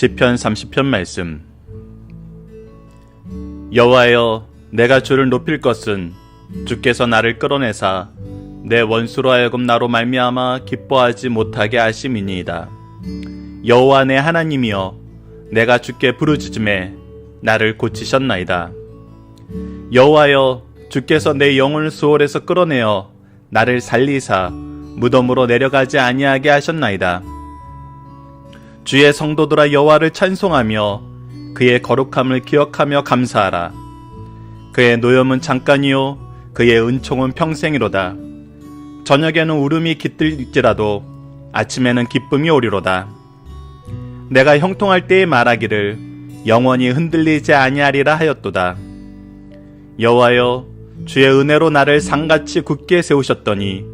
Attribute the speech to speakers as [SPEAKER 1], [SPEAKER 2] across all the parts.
[SPEAKER 1] 시편 30편 말씀. 여호와여, 내가 주를 높일 것은 주께서 나를 끌어내사 내 원수로 하여금 나로 말미암아 기뻐하지 못하게 하심이니이다. 여호와 내 하나님이여, 내가 주께 부르짖음에 나를 고치셨나이다. 여호와여, 주께서 내 영혼을 수월에서 끌어내어 나를 살리사 무덤으로 내려가지 아니하게 하셨나이다. 주의 성도들아, 여호와를 찬송하며 그의 거룩함을 기억하며 감사하라. 그의 노염은 잠깐이요 그의 은총은 평생이로다. 저녁에는 울음이 깃들지라도 아침에는 기쁨이 오리로다. 내가 형통할 때에 말하기를 영원히 흔들리지 아니하리라 하였도다. 여호와여, 주의 은혜로 나를 상같이 굳게 세우셨더니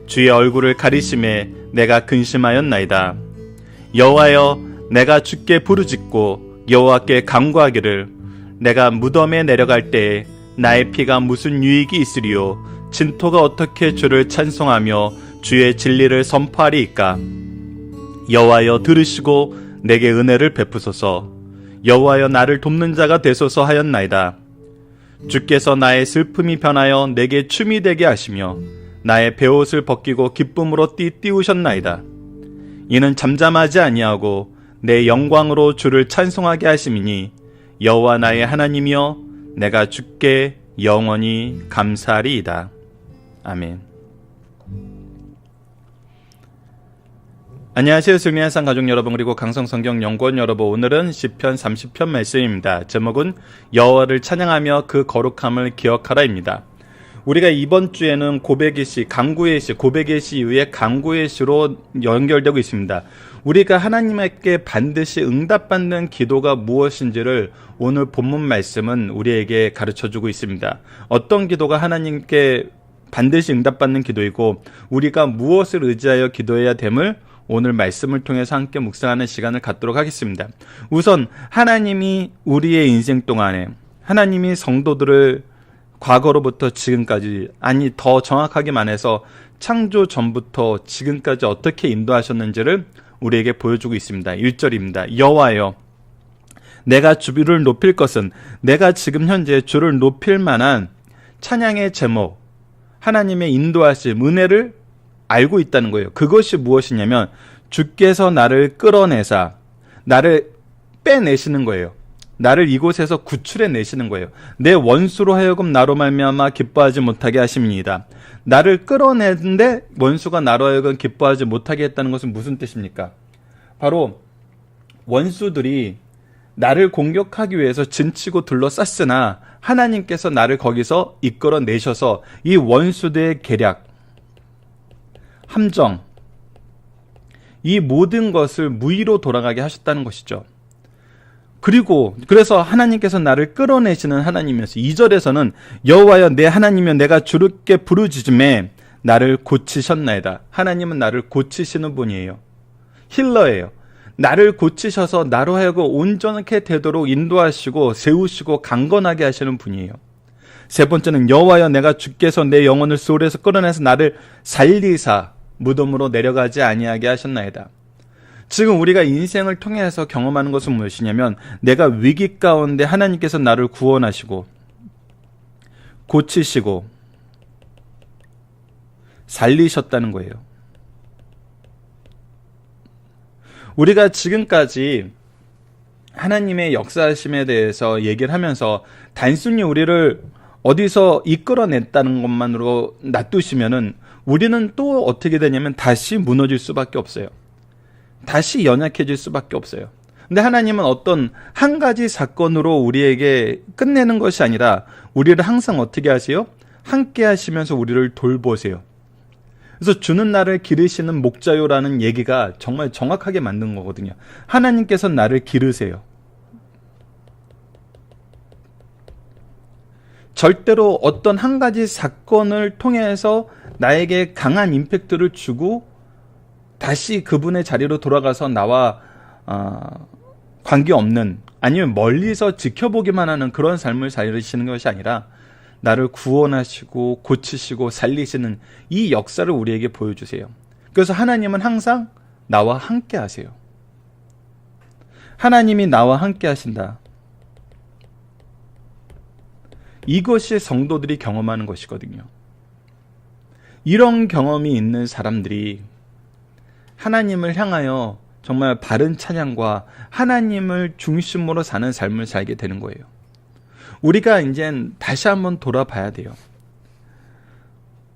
[SPEAKER 1] 주의 얼굴을 가리심에 내가 근심하였나이다. 여호와여, 내가 주께 부르짖고 여호와께 간구하기를 내가 무덤에 내려갈 때에 나의 피가 무슨 유익이 있으리요, 진토가 어떻게 주를 찬송하며 주의 진리를 선포하리이까. 여호와여, 들으시고 내게 은혜를 베푸소서. 여호와여, 나를 돕는 자가 되소서 하였나이다. 주께서 나의 슬픔이 변하여 내게 춤이 되게 하시며 나의 베옷을 벗기고 기쁨으로 띠우셨나이다. 이는 잠잠하지 아니하고 내 영광으로 주를 찬송하게 하심이니 여호와 나의 하나님이여, 내가 주께 영원히 감사하리이다. 아멘. 안녕하세요. 승리한 산 가족 여러분, 그리고 강성성경 연구원 여러분. 오늘은 시편 30편 말씀입니다. 제목은 여호와를 찬양하며 그 거룩함을 기억하라입니다. 우리가 이번 주에는 고백의 시, 간구의 시, 고백의 시 이후에 간구의 시로 연결되고 있습니다. 우리가 하나님께 반드시 응답받는 기도가 무엇인지를 오늘 본문 말씀은 우리에게 가르쳐주고 있습니다. 어떤 기도가 하나님께 반드시 응답받는 기도이고 우리가 무엇을 의지하여 기도해야 됨을 오늘 말씀을 통해서 함께 묵상하는 시간을 갖도록 하겠습니다. 우선 하나님이 우리의 인생 동안에 하나님이 성도들을 과거로부터 지금까지, 아니 더 정확하게 말해서 창조 전부터 지금까지 어떻게 인도하셨는지를 우리에게 보여주고 있습니다. 1절입니다. 여호와여, 내가 주를 높일 것은, 내가 지금 현재 주를 높일 만한 찬양의 제목, 하나님의 인도하심, 은혜를 알고 있다는 거예요. 그것이 무엇이냐면 주께서 나를 끌어내사 나를 빼내시는 거예요. 나를 이곳에서 구출해 내시는 거예요. 내 원수로 하여금 나로 말미암아 기뻐하지 못하게 하심이니이다. 나를 끌어내는데 원수가 나로 하여금 기뻐하지 못하게 했다는 것은 무슨 뜻입니까? 바로 원수들이 나를 공격하기 위해서 진치고 둘러쌌으나 하나님께서 나를 거기서 이끌어 내셔서 이 원수들의 계략, 함정, 이 모든 것을 무의로 돌아가게 하셨다는 것이죠. 그래서 하나님께서 나를 끌어내시는 하나님이어서 2절에서는 여호와여, 내 하나님이여, 내가 주께 부르짖음에 나를 고치셨나이다. 하나님은 나를 고치시는 분이에요. 힐러예요. 나를 고치셔서 나로 하여금 온전하게 되도록 인도하시고 세우시고 강건하게 하시는 분이에요. 세 번째는 여호와여, 내가 주께서 내 영혼을 소홀에서 끌어내서 나를 살리사 무덤으로 내려가지 아니하게 하셨나이다. 지금 우리가 인생을 통해서 경험하는 것은 무엇이냐면 내가 위기 가운데 하나님께서 나를 구원하시고 고치시고 살리셨다는 거예요. 우리가 지금까지 하나님의 역사하심에 대해서 얘기를 하면서 단순히 우리를 어디서 이끌어냈다는 것만으로 놔두시면은 우리는 또 어떻게 되냐면 다시 무너질 수밖에 없어요. 다시 연약해질 수밖에 없어요. 근데 하나님은 어떤 한 가지 사건으로 우리에게 끝내는 것이 아니라 우리를 항상 어떻게 하세요? 함께 하시면서 우리를 돌보세요. 그래서 주는 나를 기르시는 목자요라는 얘기가 정말 정확하게 만든 거거든요. 하나님께서 나를 기르세요. 절대로 어떤 한 가지 사건을 통해서 나에게 강한 임팩트를 주고 다시 그분의 자리로 돌아가서 나와 관계없는, 아니면 멀리서 지켜보기만 하는 그런 삶을 살리시는 것이 아니라 나를 구원하시고 고치시고 살리시는 이 역사를 우리에게 보여주세요. 그래서 하나님은 항상 나와 함께 하세요. 하나님이 나와 함께 하신다. 이것이 성도들이 경험하는 것이거든요. 이런 경험이 있는 사람들이 하나님을 향하여 정말 바른 찬양과 하나님을 중심으로 사는 삶을 살게 되는 거예요. 우리가 이젠 다시 한번 돌아봐야 돼요.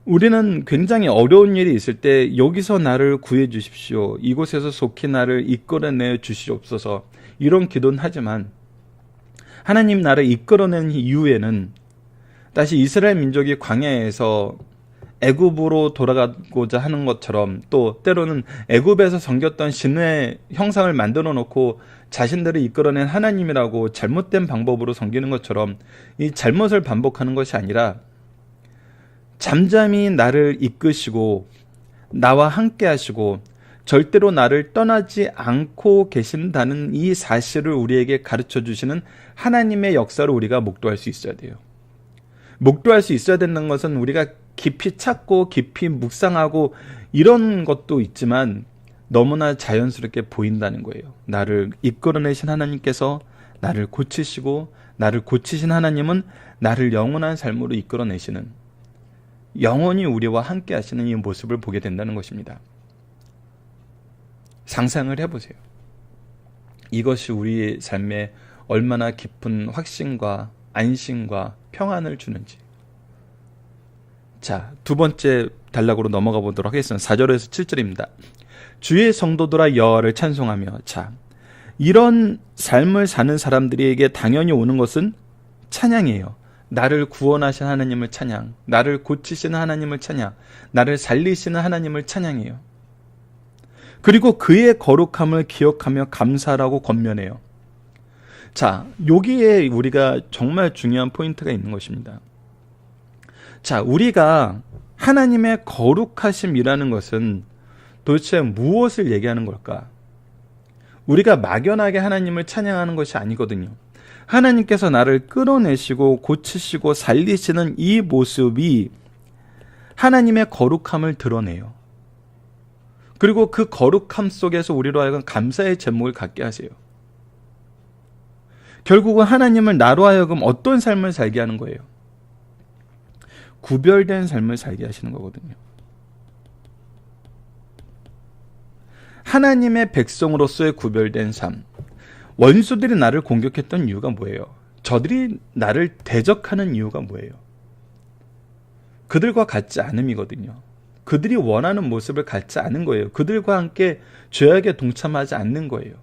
[SPEAKER 1] 우리는 굉장히 어려운 일이 있을 때 여기서 나를 구해 주십시오. 이곳에서 속히 나를 이끌어내 주시옵소서. 이런 기도는 하지만 하나님 나를 이끌어낸 이후에는 다시 이스라엘 민족이 광야에서 애굽으로 돌아가고자 하는 것처럼 또 때로는 애굽에서 섬겼던 신의 형상을 만들어 놓고 자신들을 이끌어낸 하나님이라고 잘못된 방법으로 섬기는 것처럼 이 잘못을 반복하는 것이 아니라 잠잠히 나를 이끄시고 나와 함께 하시고 절대로 나를 떠나지 않고 계신다는 이 사실을 우리에게 가르쳐 주시는 하나님의 역사를 우리가 목도할 수 있어야 돼요. 목도할 수 있어야 된다는 것은 우리가 깊이 찾고 깊이 묵상하고 이런 것도 있지만 너무나 자연스럽게 보인다는 거예요. 나를 이끌어내신 하나님께서 나를 고치시고 나를 고치신 하나님은 나를 영원한 삶으로 이끌어내시는 영원히 우리와 함께 하시는 이 모습을 보게 된다는 것입니다. 상상을 해보세요. 이것이 우리의 삶에 얼마나 깊은 확신과 안심과 평안을 주는지. 자, 두 번째 단락으로 넘어가 보도록 하겠습니다. 4절에서 7절입니다. 주의 성도들아 여호와를 찬송하며. 자, 이런 삶을 사는 사람들에게 당연히 오는 것은 찬양이에요. 나를 구원하신 하나님을 찬양, 나를 고치시는 하나님을 찬양, 나를 살리시는 하나님을 찬양해요. 그리고 그의 거룩함을 기억하며 감사하라고 권면해요. 자, 여기에 우리가 정말 중요한 포인트가 있는 것입니다. 자, 우리가 하나님의 거룩하심이라는 것은 도대체 무엇을 얘기하는 걸까? 우리가 막연하게 하나님을 찬양하는 것이 아니거든요. 하나님께서 나를 끌어내시고 고치시고 살리시는 이 모습이 하나님의 거룩함을 드러내요. 그리고 그 거룩함 속에서 우리로 하여금 감사의 제목을 갖게 하세요. 결국은 하나님을 나로 하여금 어떤 삶을 살게 하는 거예요? 구별된 삶을 살게 하시는 거거든요. 하나님의 백성으로서의 구별된 삶. 원수들이 나를 공격했던 이유가 뭐예요? 저들이 나를 대적하는 이유가 뭐예요? 그들과 같지 않음이거든요. 그들이 원하는 모습을 갖지 않은 거예요. 그들과 함께 죄악에 동참하지 않는 거예요.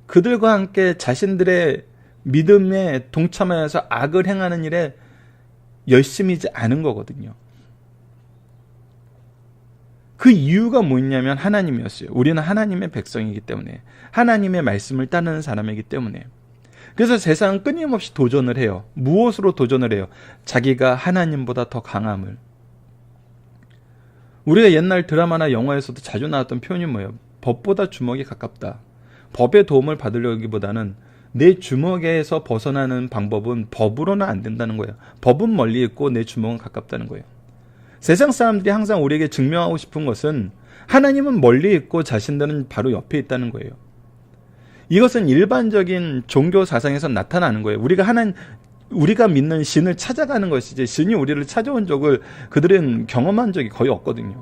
[SPEAKER 1] 그들과 함께 자신들의 믿음에 동참하여서 악을 행하는 일에 열심이지 않은 거거든요. 그 이유가 뭐냐면 하나님이었어요. 우리는 하나님의 백성이기 때문에, 하나님의 말씀을 따르는 사람이기 때문에. 그래서 세상은 끊임없이 도전을 해요. 무엇으로 도전을 해요? 자기가 하나님보다 더 강함을. 우리가 옛날 드라마나 영화에서도 자주 나왔던 표현이 뭐예요? 법보다 주먹이 가깝다. 법의 도움을 받으려기보다는 내 주먹에서 벗어나는 방법은 법으로는 안 된다는 거예요. 법은 멀리 있고 내 주먹은 가깝다는 거예요. 세상 사람들이 항상 우리에게 증명하고 싶은 것은 하나님은 멀리 있고 자신들은 바로 옆에 있다는 거예요. 이것은 일반적인 종교 사상에서 나타나는 거예요. 우리가 믿는 신을 찾아가는 것이지 신이 우리를 찾아온 적을 그들은 경험한 적이 거의 없거든요.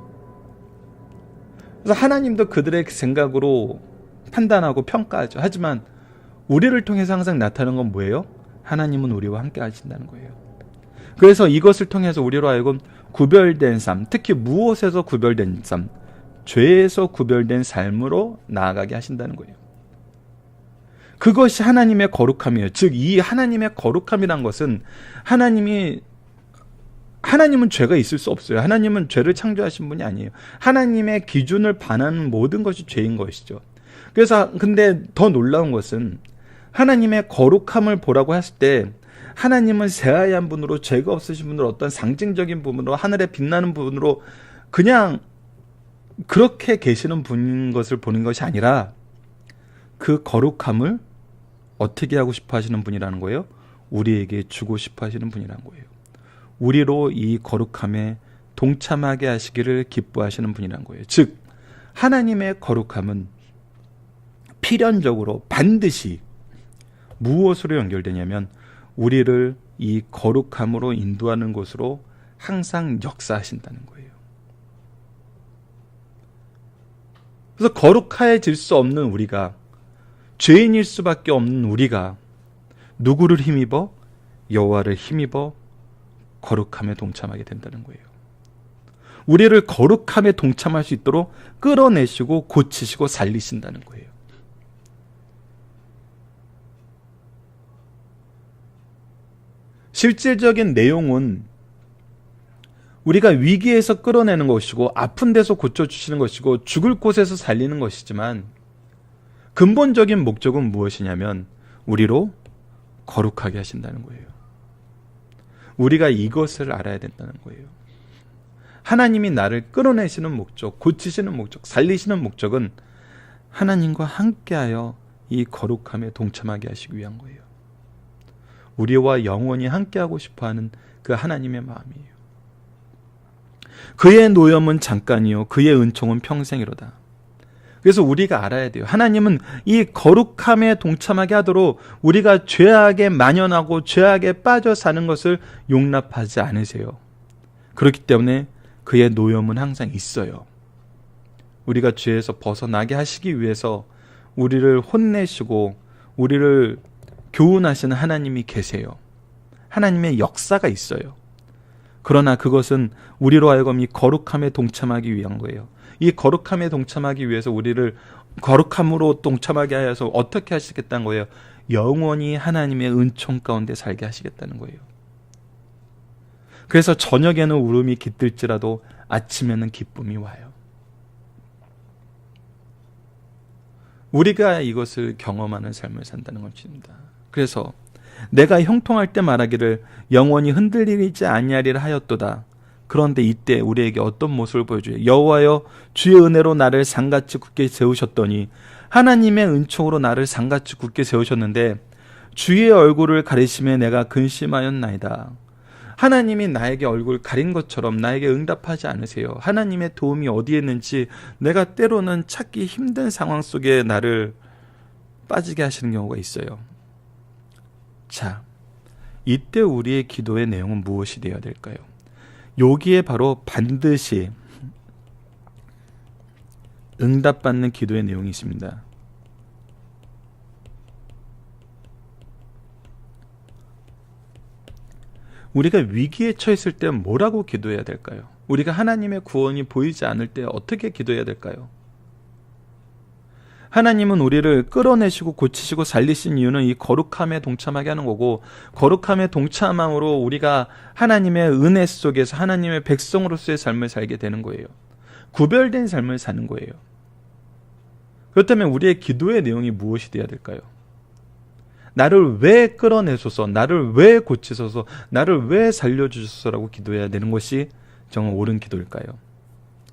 [SPEAKER 1] 그래서 하나님도 그들의 생각으로 판단하고 평가하죠. 하지만 우리를 통해서 항상 나타나는 건 뭐예요? 하나님은 우리와 함께 하신다는 거예요. 그래서 이것을 통해서 우리로 하여금 구별된 삶, 특히 무엇에서 구별된 삶, 죄에서 구별된 삶으로 나아가게 하신다는 거예요. 그것이 하나님의 거룩함이에요. 즉, 이 하나님의 거룩함이란 것은 하나님은 죄가 있을 수 없어요. 하나님은 죄를 창조하신 분이 아니에요. 하나님의 기준을 반하는 모든 것이 죄인 것이죠. 그래서 근데 더 놀라운 것은 하나님의 거룩함을 보라고 했을 때 하나님은 새하얀 분으로 죄가 없으신 분으로 어떤 상징적인 부분으로 하늘에 빛나는 부분으로 그냥 그렇게 계시는 분인 것을 보는 것이 아니라 그 거룩함을 어떻게 하고 싶어 하시는 분이라는 거예요? 우리에게 주고 싶어 하시는 분이라는 거예요. 우리로 이 거룩함에 동참하게 하시기를 기뻐하시는 분이라는 거예요. 즉 하나님의 거룩함은 필연적으로 반드시 무엇으로 연결되냐면 우리를 이 거룩함으로 인도하는 곳으로 항상 역사하신다는 거예요. 그래서 거룩해질 수 없는 우리가, 죄인일 수밖에 없는 우리가 누구를 힘입어? 여호와를 힘입어 거룩함에 동참하게 된다는 거예요. 우리를 거룩함에 동참할 수 있도록 끌어내시고 고치시고 살리신다는 거예요. 실질적인 내용은 우리가 위기에서 끌어내는 것이고 아픈 데서 고쳐주시는 것이고 죽을 곳에서 살리는 것이지만 근본적인 목적은 무엇이냐면 우리로 거룩하게 하신다는 거예요. 우리가 이것을 알아야 된다는 거예요. 하나님이 나를 끌어내시는 목적, 고치시는 목적, 살리시는 목적은 하나님과 함께하여 이 거룩함에 동참하게 하시기 위한 거예요. 우리와 영원히 함께하고 싶어하는 그 하나님의 마음이에요. 그의 노염은 잠깐이요 그의 은총은 평생이로다. 그래서 우리가 알아야 돼요. 하나님은 이 거룩함에 동참하게 하도록 우리가 죄악에 만연하고 죄악에 빠져 사는 것을 용납하지 않으세요. 그렇기 때문에 그의 노염은 항상 있어요. 우리가 죄에서 벗어나게 하시기 위해서 우리를 혼내시고 우리를 교훈하시는 하나님이 계세요. 하나님의 역사가 있어요. 그러나 그것은 우리로 하여금 이 거룩함에 동참하기 위한 거예요. 이 거룩함에 동참하기 위해서 우리를 거룩함으로 동참하게 하여서 어떻게 하시겠다는 거예요? 영원히 하나님의 은총 가운데 살게 하시겠다는 거예요. 그래서 저녁에는 울음이 깃들지라도 아침에는 기쁨이 와요. 우리가 이것을 경험하는 삶을 산다는 것입니다. 그래서 내가 형통할 때 말하기를 영원히 흔들리지 아니하리라 하였도다. 그런데 이때 우리에게 어떤 모습을 보여줘요? 여호와여 주의 은혜로 나를 산같이 굳게 세우셨더니, 하나님의 은총으로 나를 산같이 굳게 세우셨는데 주의 얼굴을 가리심에 내가 근심하였나이다. 하나님이 나에게 얼굴 가린 것처럼 나에게 응답하지 않으세요. 하나님의 도움이 어디에 있는지 내가 때로는 찾기 힘든 상황 속에 나를 빠지게 하시는 경우가 있어요. 자, 이때 우리의 기도의 내용은 무엇이 되어야 될까요? 여기에 바로 반드시 응답받는 기도의 내용이 있습니다. 우리가 위기에 처했을 때 뭐라고 기도해야 될까요? 우리가 하나님의 구원이 보이지 않을 때 어떻게 기도해야 될까요? 하나님은 우리를 끌어내시고 고치시고 살리신 이유는 이 거룩함에 동참하게 하는 거고, 거룩함에 동참함으로 우리가 하나님의 은혜 속에서 하나님의 백성으로서의 삶을 살게 되는 거예요. 구별된 삶을 사는 거예요. 그렇다면 우리의 기도의 내용이 무엇이 되어야 될까요? 나를 왜 끌어내소서, 나를 왜 고치소서, 나를 왜 살려주소서라고 기도해야 되는 것이 정말 옳은 기도일까요?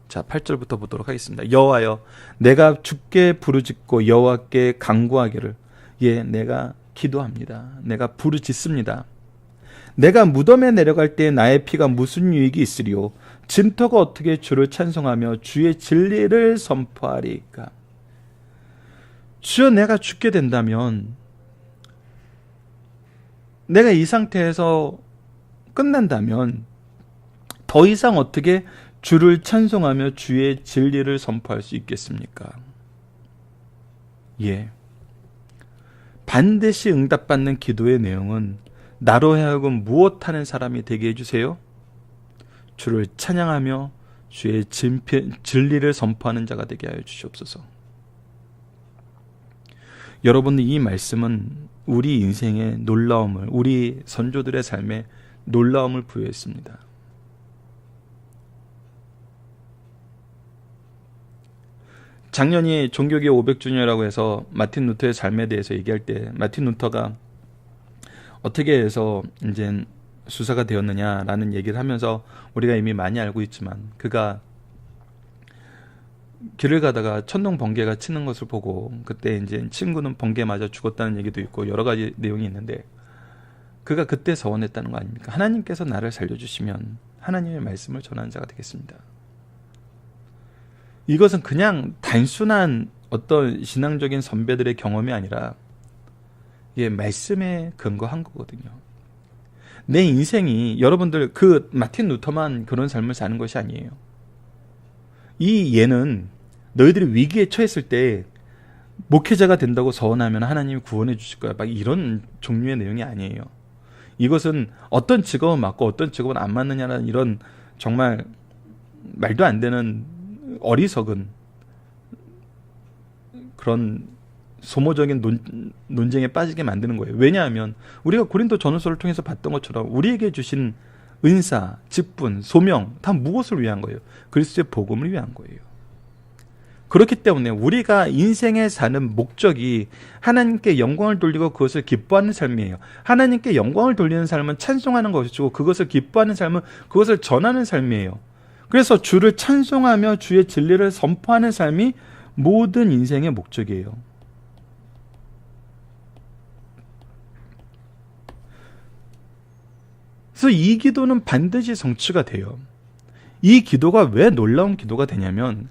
[SPEAKER 1] 자, 8절부터 보도록 하겠습니다. 여호와여, 내가 주께 부르짖고 여호와께 간구하기를, 예, 내가 기도합니다. 내가 부르짖습니다. 내가 무덤에 내려갈 때 나의 피가 무슨 유익이 있으리요? 진토가 어떻게 주를 찬송하며 주의 진리를 선포하리까? 주여, 내가 죽게 된다면, 내가 이 상태에서 끝난다면 더 이상 어떻게 주를 찬송하며 주의 진리를 선포할 수 있겠습니까? 예. 반드시 응답받는 기도의 내용은 나로 하여금 무엇하는 사람이 되게 해주세요? 주를 찬양하며 주의 진리를 선포하는 자가 되게 하여 주시옵소서. 여러분, 이 말씀은 우리 인생의 놀라움을, 우리 선조들의 삶에 놀라움을 부여했습니다. 작년이 종교계 500주년이라고 해서 마틴 루터의 삶에 대해서 얘기할 때, 마틴 루터가 어떻게 해서 이제 수사가 되었느냐라는 얘기를 하면서 우리가 이미 많이 알고 있지만, 그가 길을 가다가 천둥 번개가 치는 것을 보고 그때 이제 친구는 번개 맞아 죽었다는 얘기도 있고 여러 가지 내용이 있는데, 그가 그때 서원했다는 거 아닙니까? 하나님께서 나를 살려주시면 하나님의 말씀을 전하는 자가 되겠습니다. 이것은 그냥 단순한 어떤 신앙적인 선배들의 경험이 아니라 이게 말씀에 근거한 거거든요. 내 인생이 여러분들 그 마틴 루터만 그런 삶을 사는 것이 아니에요. 이 예는 너희들이 위기에 처했을 때 목회자가 된다고 서원하면 하나님이 구원해 주실 거야. 막 이런 종류의 내용이 아니에요. 이것은 어떤 직업은 맞고 어떤 직업은 안 맞느냐는 이런 정말 말도 안 되는 어리석은 그런 소모적인 논쟁에 빠지게 만드는 거예요. 왜냐하면 우리가 고린도 전후서를 통해서 봤던 것처럼 우리에게 주신 은사, 직분, 소명 다 무엇을 위한 거예요? 그리스도의 복음을 위한 거예요. 그렇기 때문에 우리가 인생에 사는 목적이 하나님께 영광을 돌리고 그것을 기뻐하는 삶이에요. 하나님께 영광을 돌리는 삶은 찬송하는 것이고 그것을 기뻐하는 삶은 그것을 전하는 삶이에요. 그래서 주를 찬송하며 주의 진리를 선포하는 삶이 모든 인생의 목적이에요. 그래서 이 기도는 반드시 성취가 돼요. 이 기도가 왜 놀라운 기도가 되냐면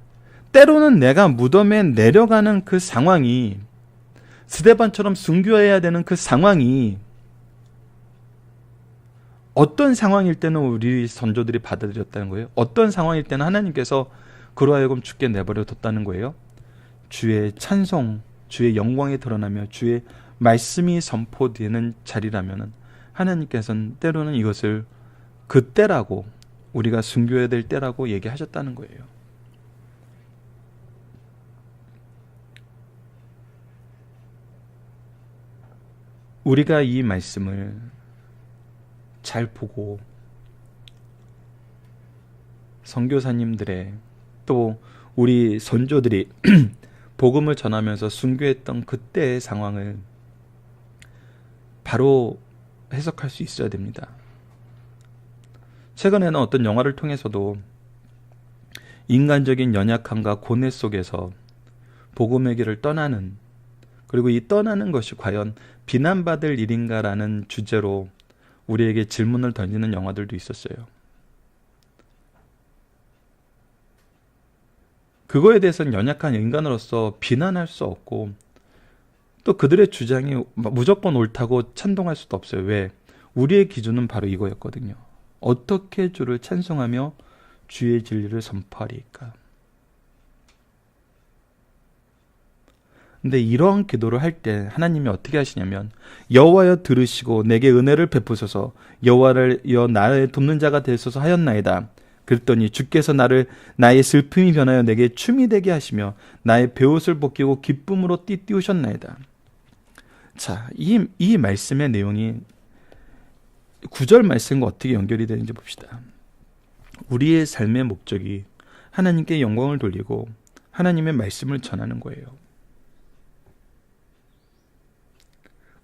[SPEAKER 1] 때로는 내가 무덤에 내려가는 그 상황이 스데반처럼 순교해야 되는 그 상황이 어떤 상황일 때는 우리 선조들이 받아들였다는 거예요. 어떤 상황일 때는 하나님께서 그로 하여금 죽게 내버려 뒀다는 거예요. 주의 찬송, 주의 영광이 드러나며 주의 말씀이 선포되는 자리라면 하나님께서는 때로는 이것을 그 때라고 우리가 순교해야 될 때라고 얘기하셨다는 거예요. 우리가 이 말씀을 잘 보고 선교사님들의 또 우리 선조들이 복음을 전하면서 순교했던 그때의 상황을 바로 해석할 수 있어야 됩니다. 최근에는 어떤 영화를 통해서도 인간적인 연약함과 고뇌 속에서 복음의 길을 떠나는, 그리고 이 떠나는 것이 과연 비난받을 일인가라는 주제로 우리에게 질문을 던지는 영화들도 있었어요. 그거에 대해서는 연약한 인간으로서 비난할 수 없고 또 그들의 주장이 무조건 옳다고 찬동할 수도 없어요. 왜? 우리의 기준은 바로 이거였거든요. 어떻게 주를 찬송하며 주의 진리를 선포하리까? 근데 이러한 기도를 할 때 하나님이 어떻게 하시냐면 여호와여 들으시고 내게 은혜를 베푸소서 여호와여 나를 돕는 자가 되소서 하였나이다. 그랬더니 주께서 나의 슬픔이 변하여 내게 춤이 되게 하시며 나의 베옷을 벗기고 기쁨으로 띠띠우셨나이다. 자, 이 말씀의 내용이 9절 말씀과 어떻게 연결이 되는지 봅시다. 우리의 삶의 목적이 하나님께 영광을 돌리고 하나님의 말씀을 전하는 거예요.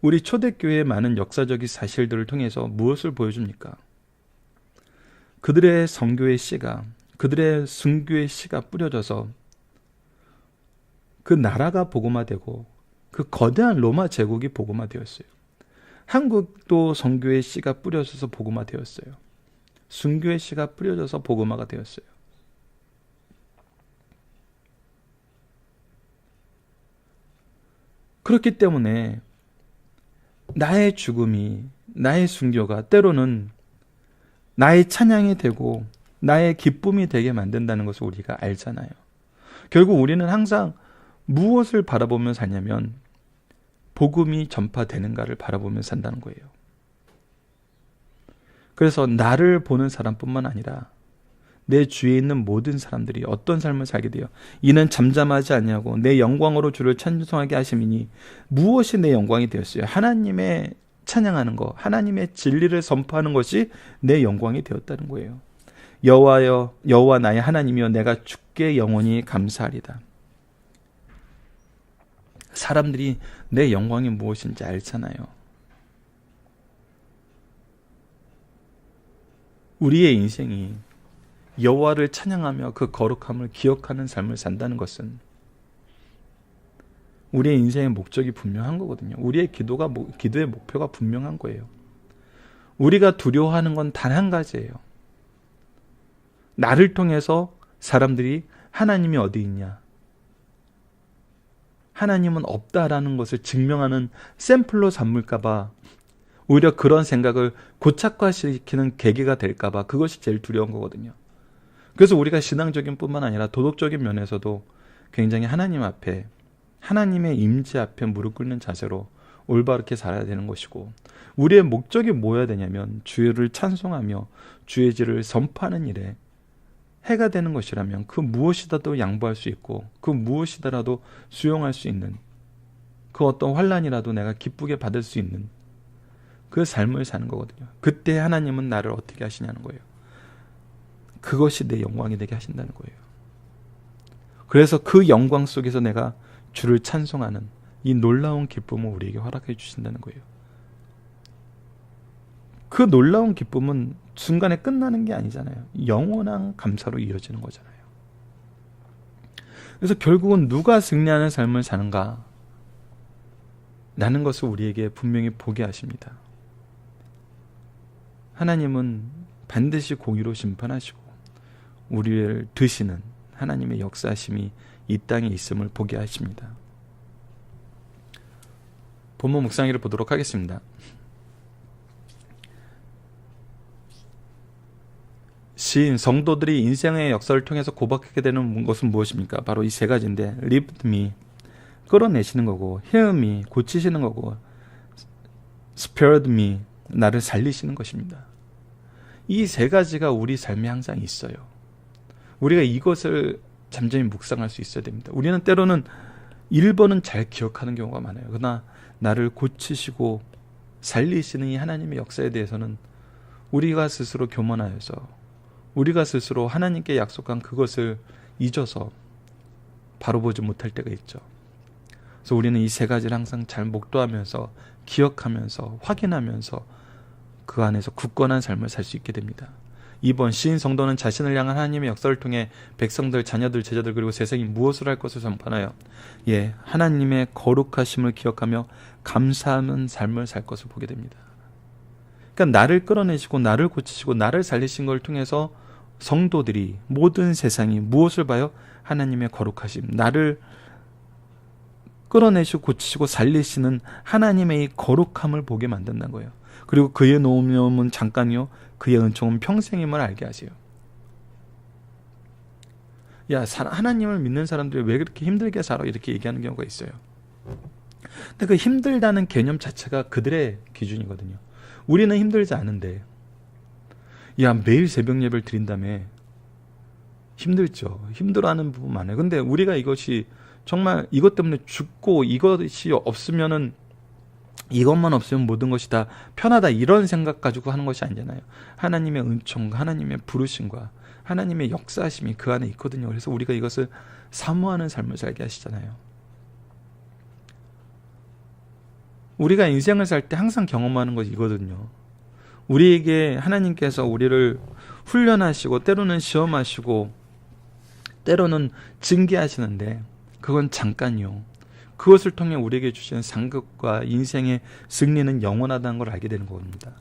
[SPEAKER 1] 우리 초대교회의 많은 역사적인 사실들을 통해서 무엇을 보여줍니까? 그들의 선교의 씨가, 그들의 순교의 씨가 뿌려져서 그 나라가 복음화되고 그 거대한 로마 제국이 복음화되었어요. 한국도 선교의 씨가 뿌려져서 복음화되었어요. 순교의 씨가 뿌려져서 복음화가 되었어요. 그렇기 때문에 나의 죽음이, 나의 순교가 때로는 나의 찬양이 되고 나의 기쁨이 되게 만든다는 것을 우리가 알잖아요. 결국 우리는 항상 무엇을 바라보며 사냐면 복음이 전파되는가를 바라보며 산다는 거예요. 그래서 나를 보는 사람뿐만 아니라 내 주위에 있는 모든 사람들이 어떤 삶을 살게 돼요. 이는 잠잠하지 아니하고 내 영광으로 주를 찬송하게 하심이니 무엇이 내 영광이 되었어요? 하나님의 찬양하는 것, 하나님의 진리를 선포하는 것이 내 영광이 되었다는 거예요. 여호와여, 여호와 나의 하나님이여 내가 주께 영원히 감사하리다. 사람들이 내 영광이 무엇인지 알잖아요. 우리의 인생이 여호와를 찬양하며 그 거룩함을 기억하는 삶을 산다는 것은 우리의 인생의 목적이 분명한 거거든요. 우리의 기도의 목표가 분명한 거예요. 우리가 두려워하는 건 단 한 가지예요. 나를 통해서 사람들이 하나님이 어디 있냐? 하나님은 없다라는 것을 증명하는 샘플로 삼을까봐, 오히려 그런 생각을 고착화시키는 계기가 될까봐 그것이 제일 두려운 거거든요. 그래서 우리가 신앙적인 뿐만 아니라 도덕적인 면에서도 굉장히 하나님 앞에, 하나님의 임재 앞에 무릎 꿇는 자세로 올바르게 살아야 되는 것이고, 우리의 목적이 뭐여야 되냐면 주를 찬송하며 주의 질을 선포하는 일에 해가 되는 것이라면 그 무엇이라도 양보할 수 있고 그 무엇이더라도 수용할 수 있는, 그 어떤 환난이라도 내가 기쁘게 받을 수 있는 그 삶을 사는 거거든요. 그때 하나님은 나를 어떻게 하시냐는 거예요. 그것이 내 영광이 되게 하신다는 거예요. 그래서 그 영광 속에서 내가 주를 찬송하는 이 놀라운 기쁨을 우리에게 허락해 주신다는 거예요. 그 놀라운 기쁨은 순간에 끝나는 게 아니잖아요. 영원한 감사로 이어지는 거잖아요. 그래서 결국은 누가 승리하는 삶을 사는가 라는 것을 우리에게 분명히 보게 하십니다. 하나님은 반드시 공의로 심판하시고 우리를 드시는 하나님의 역사하심이 이 땅에 있음을 보게 하십니다. 본문 묵상기를 보도록 하겠습니다. 시인, 성도들이 인생의 역사를 통해서 고백하게 되는 것은 무엇입니까? 바로 이 세 가지인데, lift me, 끌어내시는 거고, heal me, 고치시는 거고, spared me, 나를 살리시는 것입니다. 이 세 가지가 우리 삶에 항상 있어요. 우리가 이것을 잠잠히 묵상할 수 있어야 됩니다. 우리는 때로는 1번은 잘 기억하는 경우가 많아요. 그러나 나를 고치시고 살리시는 이 하나님의 역사에 대해서는 우리가 스스로 교만하여서, 우리가 스스로 하나님께 약속한 그것을 잊어서 바로 보지 못할 때가 있죠. 그래서 우리는 이 세 가지를 항상 잘 목도하면서 기억하면서 확인하면서 그 안에서 굳건한 삶을 살 수 있게 됩니다. 2번, 시인 성도는 자신을 향한 하나님의 역사를 통해 백성들, 자녀들, 제자들 그리고 세상이 무엇을 할 것을 선포하나요? 하나님의 거룩하심을 기억하며 감사하는 삶을 살 것을 보게 됩니다. 그러니까 나를 끌어내시고 나를 고치시고 나를 살리신 걸 통해서 성도들이, 모든 세상이 무엇을 봐요? 하나님의 거룩하심, 나를 끌어내시고 고치시고 살리시는 하나님의 이 거룩함을 보게 만든다는 거예요. 그리고 그의 노움은 잠깐이요 그의 은총은 평생임을 알게 하세요. 하나님을 믿는 사람들이 왜 그렇게 힘들게 살아? 이렇게 얘기하는 경우가 있어요. 근데 그 힘들다는 개념 자체가 그들의 기준이거든요. 우리는 힘들지 않은데, 매일 새벽 예배를 드린다며. 힘들죠. 힘들어하는 부분 많아요. 근데 우리가 이것이 정말 이것 때문에 죽고 이것이 없으면은, 이것만 없으면 모든 것이 다 편하다, 이런 생각 가지고 하는 것이 아니잖아요. 하나님의 은총과 하나님의 부르심과 하나님의 역사하심이 그 안에 있거든요. 그래서 우리가 이것을 사모하는 삶을 살게 하시잖아요. 우리가 인생을 살 때 항상 경험하는 것이 이거든요. 우리에게 하나님께서 우리를 훈련하시고 때로는 시험하시고 때로는 징계하시는데 그건 잠깐이요. 그것을 통해 우리에게 주시는 상급과 인생의 승리는 영원하다는 걸 알게 되는 겁니다.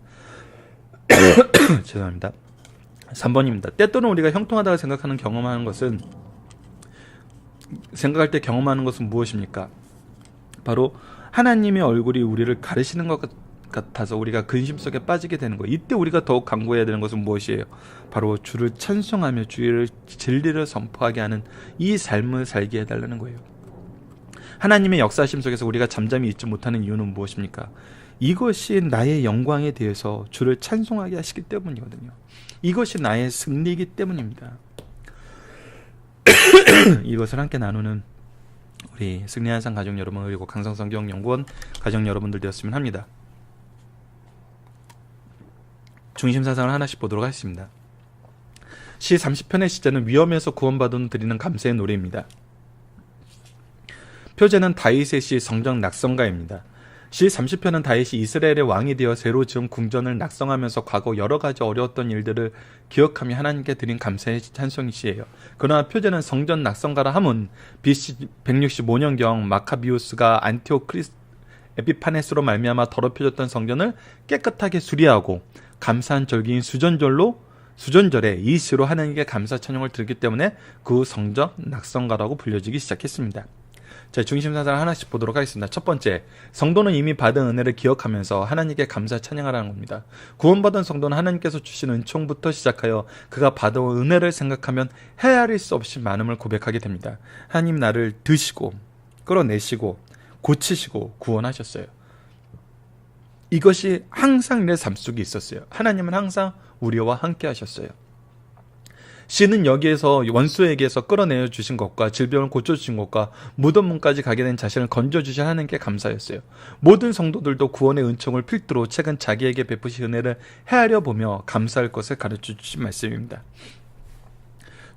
[SPEAKER 1] 죄송합니다. 3번입니다. 때또는 우리가 형통하다고 생각하는 경험하는 것은, 생각할 때 경험하는 것은 무엇입니까? 바로 하나님의 얼굴이 우리를 가르시는 것 같아서 우리가 근심 속에 빠지게 되는 거예요. 이때 우리가 더욱 강구해야 되는 것은 무엇이에요? 바로 주를 찬송하며 주의 진리를 선포하게 하는 이 삶을 살게 해달라는 거예요. 하나님의 역사심 속에서 우리가 잠잠히 있지 못하는 이유는 무엇입니까? 이것이 나의 영광에 대해서 주를 찬송하게 하시기 때문이거든요. 이것이 나의 승리이기 때문입니다. 이것을 함께 나누는 우리 승리한상 가족 여러분, 그리고 강성성경연구원 가족 여러분들 되었으면 합니다. 중심사상을 하나씩 보도록 하겠습니다. 시 30편의 시제는 위험에서 구원받은 드리는 감사의 노래입니다. 표제는 다윗의 시 성전 낙성가입니다. 시 30편은 다윗이 이스라엘의 왕이 되어 새로 지은 궁전을 낙성하면서 과거 여러 가지 어려웠던 일들을 기억하며 하나님께 드린 감사의 찬송시예요. 그러나 표제는 성전 낙성가라 함은 BC 165년경 마카비우스가 안티오크리스 에피파네스로 말미암아 더럽혀졌던 성전을 깨끗하게 수리하고 감사한 절기인 수전절에 이 시로 하나님께 감사 찬양을 드렸기 때문에 그 성전 낙성가라고 불려지기 시작했습니다. 자, 중심사상을 하나씩 보도록 하겠습니다. 첫 번째, 성도는 이미 받은 은혜를 기억하면서 하나님께 감사 찬양하라는 겁니다. 구원받은 성도는 하나님께서 주신 은총부터 시작하여 그가 받은 은혜를 생각하면 헤아릴 수 없이 많음을 고백하게 됩니다. 하나님 나를 드시고 끌어내시고 고치시고 구원하셨어요. 이것이 항상 내 삶 속에 있었어요. 하나님은 항상 우리와 함께 하셨어요. 씨는 여기에서 원수에게서 끌어내어 주신 것과 질병을 고쳐주신 것과 무덤 문까지 가게 된 자신을 건져주신 하나님께 감사였어요. 모든 성도들도 구원의 은총을 필두로 최근 자기에게 베푸신 은혜를 헤아려 보며 감사할 것을 가르쳐 주신 말씀입니다.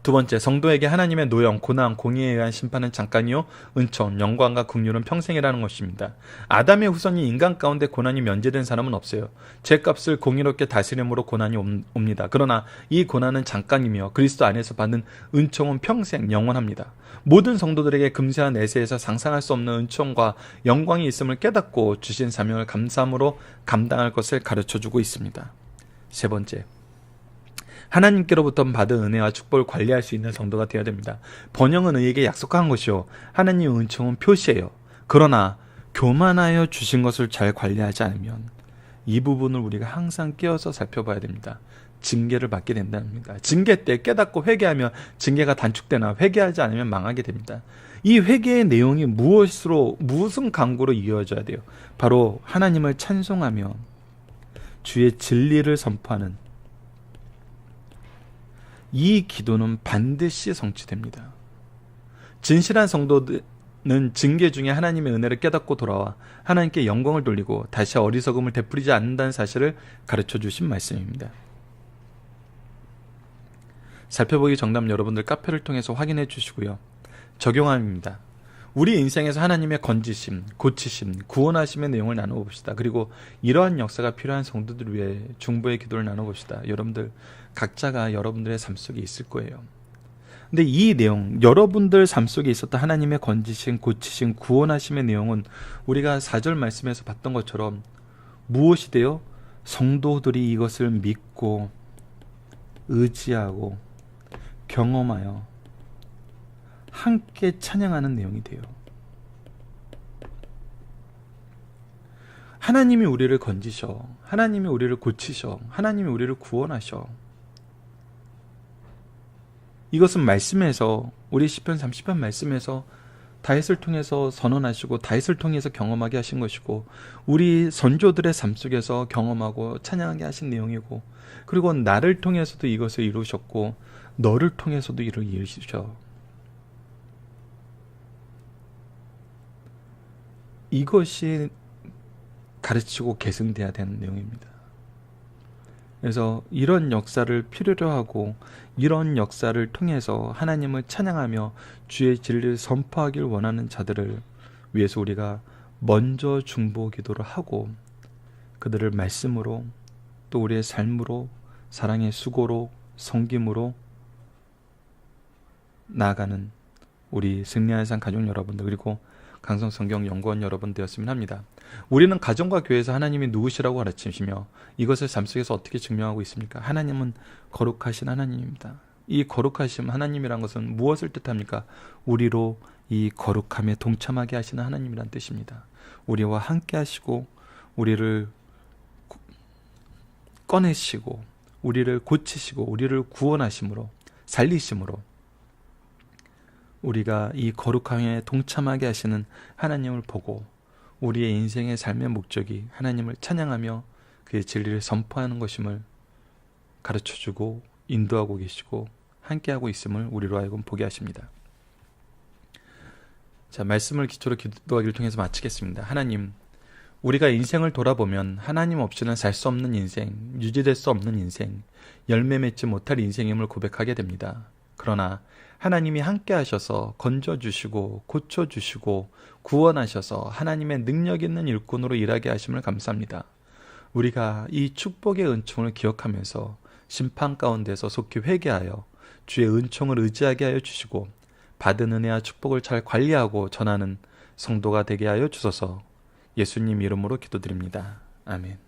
[SPEAKER 1] 두 번째, 성도에게 하나님의 노형, 고난, 공의에 의한 심판은 잠깐이요 은총, 영광과 긍휼은 평생이라는 것입니다. 아담의 후손이 인간 가운데 고난이 면제된 사람은 없어요. 죄값을 공의롭게 다스림으로 고난이 옵니다. 그러나 이 고난은 잠깐이며 그리스도 안에서 받는 은총은 평생 영원합니다. 모든 성도들에게 금세와 내세에서 상상할 수 없는 은총과 영광이 있음을 깨닫고 주신 사명을 감사함으로 감당할 것을 가르쳐주고 있습니다. 세 번째, 하나님께로부터 받은 은혜와 축복을 관리할 수 있는 성도가 되어야 됩니다. 번영은 의에게 약속한 것이요 하나님의 은총은 표시예요. 그러나 교만하여 주신 것을 잘 관리하지 않으면 이 부분을 우리가 항상 깨어서 살펴봐야 됩니다. 징계를 받게 된답니다. 징계 때 깨닫고 회개하면 징계가 단축되나 회개하지 않으면 망하게 됩니다. 이 회개의 내용이 무슨 강구로 이어져야 돼요? 바로 하나님을 찬송하며 주의 진리를 선포하는 이 기도는 반드시 성취됩니다. 진실한 성도는 징계 중에 하나님의 은혜를 깨닫고 돌아와 하나님께 영광을 돌리고 다시 어리석음을 되풀이지 않는다는 사실을 가르쳐 주신 말씀입니다. 살펴보기 정답 여러분들 카페를 통해서 확인해 주시고요. 적용함입니다. 우리 인생에서 하나님의 건지심, 고치심, 구원하심의 내용을 나눠봅시다. 그리고 이러한 역사가 필요한 성도들 위해 중보의 기도를 나눠봅시다. 여러분들 각자가 여러분들의 삶 속에 있을 거예요. 근데 이 내용, 여러분들 삶 속에 있었던 하나님의 건지심, 고치심, 구원하심의 내용은 우리가 4절 말씀에서 봤던 것처럼 무엇이 돼요? 성도들이 이것을 믿고 의지하고 경험하여 함께 찬양하는 내용이 돼요. 하나님이 우리를 건지셔, 하나님이 우리를 고치셔, 하나님이 우리를 구원하셔. 이것은 말씀에서, 우리 시편 30편 말씀에서 다윗을 통해서 선언하시고 다윗을 통해서 경험하게 하신 것이고, 우리 선조들의 삶 속에서 경험하고 찬양하게 하신 내용이고, 그리고 나를 통해서도 이것을 이루셨고 너를 통해서도 이를 이루시죠. 이것이 가르치고 계승돼야 되는 내용입니다. 그래서 이런 역사를 필요로 하고 이런 역사를 통해서 하나님을 찬양하며 주의 진리를 선포하길 원하는 자들을 위해서 우리가 먼저 중보 기도를 하고 그들을 말씀으로 또 우리의 삶으로 사랑의 수고로 섬김으로 나아가는 우리 승리하는 삶 가족 여러분들, 그리고 강성성경연구원 여러분 되었으면 합니다. 우리는 가정과 교회에서 하나님이 누구시라고 가르치시며 이것을 삶 속에서 어떻게 증명하고 있습니까? 하나님은 거룩하신 하나님입니다. 이 거룩하신 하나님이란 것은 무엇을 뜻합니까? 우리로 이 거룩함에 동참하게 하시는 하나님이란 뜻입니다. 우리와 함께 하시고 우리를 꺼내시고 우리를 고치시고 우리를 구원하심으로 살리심으로 우리가 이 거룩함에 동참하게 하시는 하나님을 보고 우리의 인생의 삶의 목적이 하나님을 찬양하며 그의 진리를 선포하는 것임을 가르쳐주고 인도하고 계시고 함께하고 있음을 우리로 하여금 보게 하십니다. 자, 말씀을 기초로 기도하기를 통해서 마치겠습니다. 하나님, 우리가 인생을 돌아보면 하나님 없이는 살 수 없는 인생, 유지될 수 없는 인생, 열매 맺지 못할 인생임을 고백하게 됩니다. 그러나 하나님이 함께 하셔서 건져주시고 고쳐주시고 구원하셔서 하나님의 능력 있는 일꾼으로 일하게 하심을 감사합니다. 우리가 이 축복의 은총을 기억하면서 심판 가운데서 속히 회개하여 주의 은총을 의지하게 하여 주시고 받은 은혜와 축복을 잘 관리하고 전하는 성도가 되게 하여 주소서. 예수님 이름으로 기도드립니다. 아멘.